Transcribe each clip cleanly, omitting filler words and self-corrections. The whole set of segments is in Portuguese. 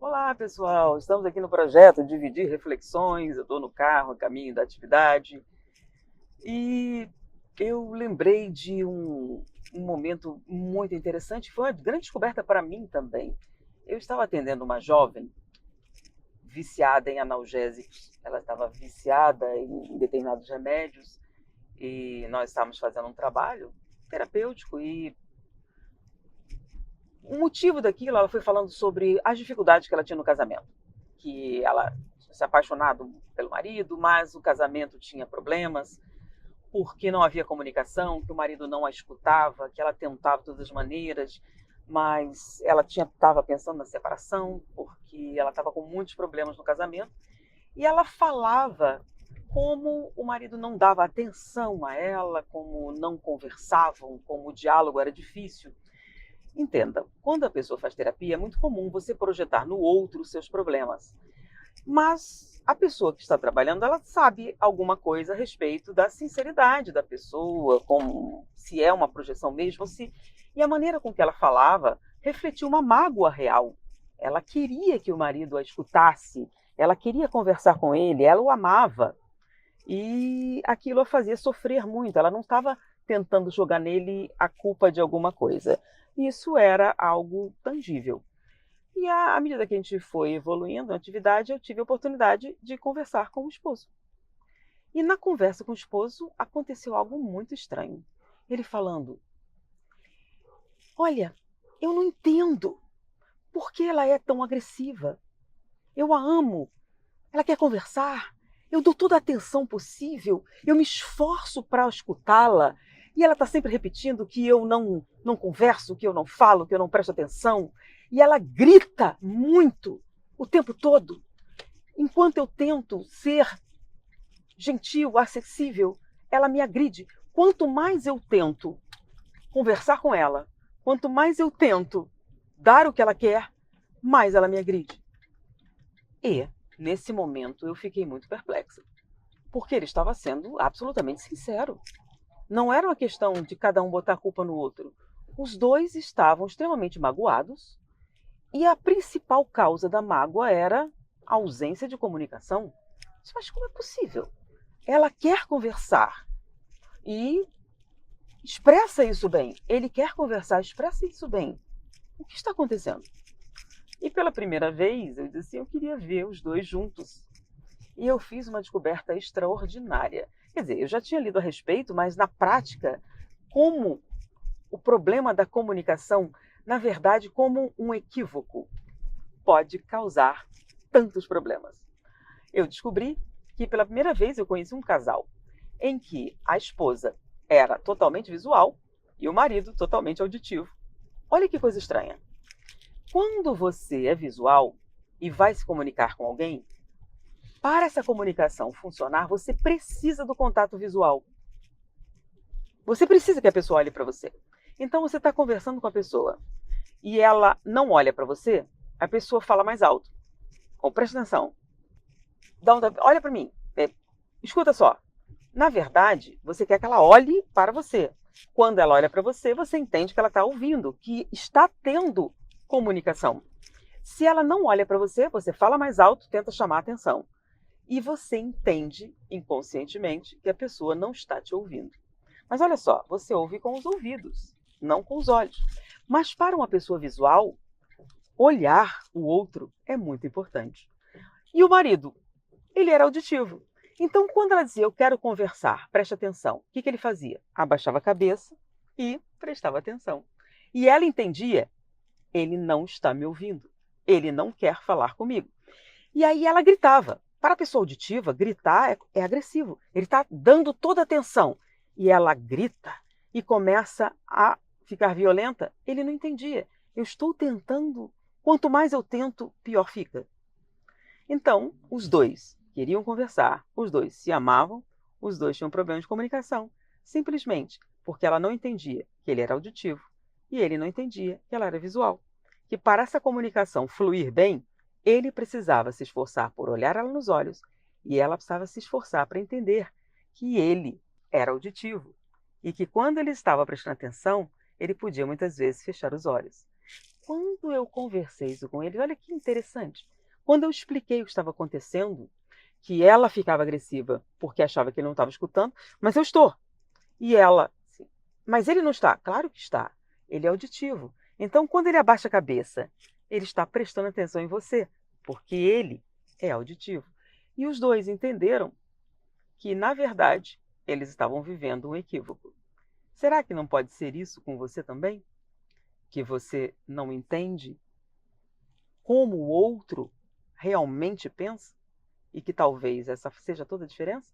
Olá, pessoal! Estamos aqui no projeto Dividir Reflexões. Eu estou no carro, a caminho da atividade. E eu lembrei de um momento muito interessante. Foi uma grande descoberta para mim também. Eu estava atendendo uma jovem viciada em analgésicos. Ela estava viciada em determinados remédios e nós estávamos fazendo um trabalho terapêutico e o motivo daquilo, ela foi falando sobre as dificuldades que ela tinha no casamento, que ela tinha se apaixonado pelo marido, mas o casamento tinha problemas, porque não havia comunicação, que o marido não a escutava, que ela tentava de todas as maneiras, mas ela estava pensando na separação, porque ela estava com muitos problemas no casamento, e ela falava como o marido não dava atenção a ela, como não conversavam, como o diálogo era difícil. Entenda, quando a pessoa faz terapia, é muito comum você projetar no outro os seus problemas. Mas a pessoa que está trabalhando, ela sabe alguma coisa a respeito da sinceridade da pessoa, como se é uma projeção mesmo, se e a maneira com que ela falava refletiu uma mágoa real. Ela queria que o marido a escutasse, ela queria conversar com ele, ela o amava. E aquilo a fazia sofrer muito. Ela não estava tentando jogar nele a culpa de alguma coisa. Isso era algo tangível. E à medida que a gente foi evoluindo na atividade, eu tive a oportunidade de conversar com o esposo. E na conversa com o esposo aconteceu algo muito estranho. Ele falando: Olha, eu não entendo por que ela é tão agressiva. Eu a amo. Ela quer conversar. Eu dou toda a atenção possível. Eu me esforço para escutá-la. E ela está sempre repetindo que eu não converso, que eu não falo, que eu não presto atenção. E ela grita muito o tempo todo. Enquanto eu tento ser gentil, acessível, ela me agride. Quanto mais eu tento conversar com ela, quanto mais eu tento dar o que ela quer, mais ela me agride. E, nesse momento, eu fiquei muito perplexa, porque ele estava sendo absolutamente sincero. Não era uma questão de cada um botar a culpa no outro. Os dois estavam extremamente magoados e a principal causa da mágoa era a ausência de comunicação. Mas como é possível? Ela quer conversar e expressa isso bem. Ele quer conversar, expressa isso bem. O que está acontecendo? E pela primeira vez, eu disse, eu queria ver os dois juntos. E eu fiz uma descoberta extraordinária. Quer dizer, eu já tinha lido a respeito, mas na prática, como o problema da comunicação, na verdade, como um equívoco, pode causar tantos problemas. Eu descobri que pela primeira vez eu conheci um casal em que a esposa era totalmente visual e o marido totalmente auditivo. Olha que coisa estranha. Quando você é visual e vai se comunicar com alguém, para essa comunicação funcionar, você precisa do contato visual. Você precisa que a pessoa olhe para você. Então você está conversando com a pessoa e ela não olha para você, a pessoa fala mais alto. Ou presta atenção. Olha para mim. Escuta só. Na verdade, você quer que ela olhe para você. Quando ela olha para você, você entende que ela está ouvindo, que está tendo comunicação. Se ela não olha para você, você fala mais alto, tenta chamar a atenção. E você entende inconscientemente que a pessoa não está te ouvindo. Mas olha só, você ouve com os ouvidos, não com os olhos. Mas para uma pessoa visual, olhar o outro é muito importante. E o marido? Ele era auditivo. Então, quando ela dizia, eu quero conversar, preste atenção, o que ele fazia? Abaixava a cabeça e prestava atenção. E ela entendia, ele não está me ouvindo, ele não quer falar comigo. E aí ela gritava. Para a pessoa auditiva, gritar é agressivo. Ele está dando toda a atenção. E ela grita e começa a ficar violenta. Ele não entendia. Eu estou tentando. Quanto mais eu tento, pior fica. Então, os dois queriam conversar, os dois se amavam, os dois tinham problemas de comunicação. Simplesmente porque ela não entendia que ele era auditivo e ele não entendia que ela era visual. Que para essa comunicação fluir bem, ele precisava se esforçar por olhar ela nos olhos e ela precisava se esforçar para entender que ele era auditivo e que quando ele estava prestando atenção, ele podia muitas vezes fechar os olhos. quando eu conversei isso com ele, olha que interessante, quando eu expliquei o que estava acontecendo, que ela ficava agressiva porque achava que ele não estava escutando, mas eu estou. E ela, sim, mas ele não está. Claro que está. Ele é auditivo. Então, quando ele abaixa a cabeça, ele está prestando atenção em você, porque ele é auditivo. E os dois entenderam que, na verdade, eles estavam vivendo um equívoco. Será que não pode ser isso com você também? Que você não entende como o outro realmente pensa? E que talvez essa seja toda a diferença?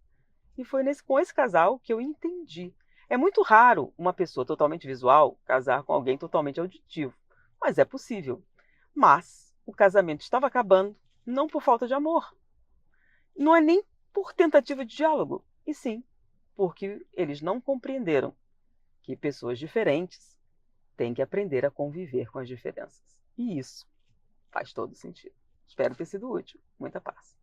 E foi com esse casal que eu entendi. É muito raro uma pessoa totalmente visual casar com alguém totalmente auditivo, mas é possível. Mas o casamento estava acabando não por falta de amor, não é nem por tentativa de diálogo, e sim porque eles não compreenderam que pessoas diferentes têm que aprender a conviver com as diferenças. E isso faz todo sentido. Espero ter sido útil. Muita paz.